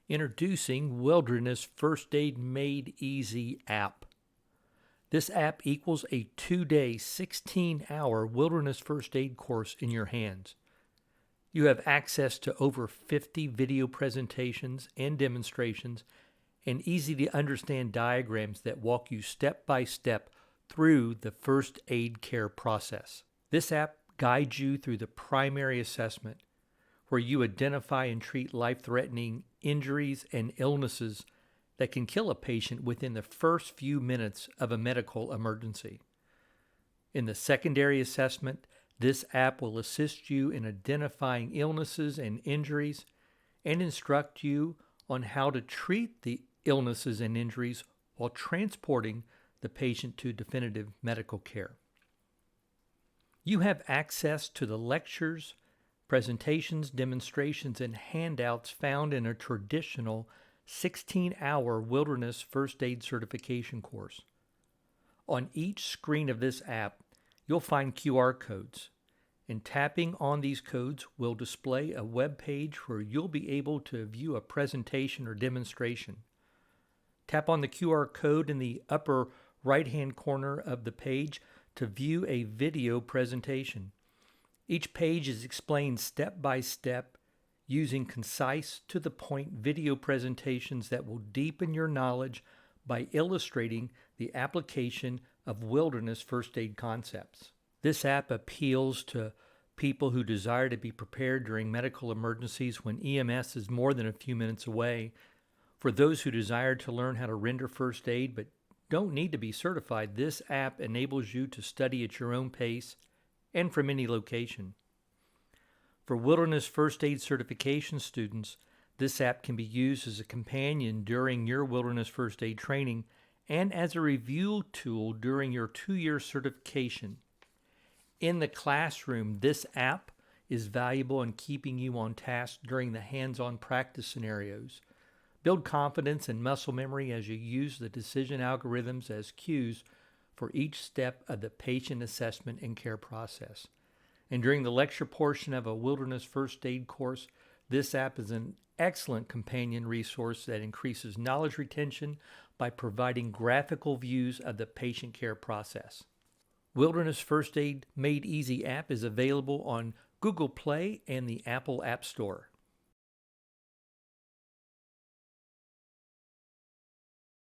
Introducing Wilderness First Aid Made Easy app. This app equals a 2-day, 16-hour wilderness first aid course in your hands. You have access to over 50 video presentations and demonstrations and easy-to-understand diagrams that walk you step by step through the first aid care process. This app guides you through the primary assessment, where you identify and treat life-threatening injuries and illnesses that can kill a patient within the first few minutes of a medical emergency. In the secondary assessment, this app will assist you in identifying illnesses and injuries and instruct you on how to treat the illnesses and injuries while transporting the patient to definitive medical care. You have access to the lectures, presentations, demonstrations, and handouts found in a traditional 16-hour wilderness first aid certification course. On each screen of this app, you'll find QR codes, and tapping on these codes will display a web page where you'll be able to view a presentation or demonstration. Tap on the QR code in the upper right-hand corner of the page to view a video presentation. Each page is explained step by step using concise, to-the-point video presentations that will deepen your knowledge by illustrating the application of wilderness first aid concepts. This app appeals to people who desire to be prepared during medical emergencies when EMS is more than a few minutes away. For those who desire to learn how to render first aid but don't need to be certified, this app enables you to study at your own pace and from any location. For wilderness first aid certification students, this app can be used as a companion during your wilderness first aid training and as a review tool during your 2-year certification. In the classroom, this app is valuable in keeping you on task during the hands-on practice scenarios. Build confidence and muscle memory as you use the decision algorithms as cues for each step of the patient assessment and care process. And during the lecture portion of a wilderness first aid course, this app is an excellent companion resource that increases knowledge retention by providing graphical views of the patient care process. Wilderness First Aid Made Easy app is available on Google Play and the Apple App Store.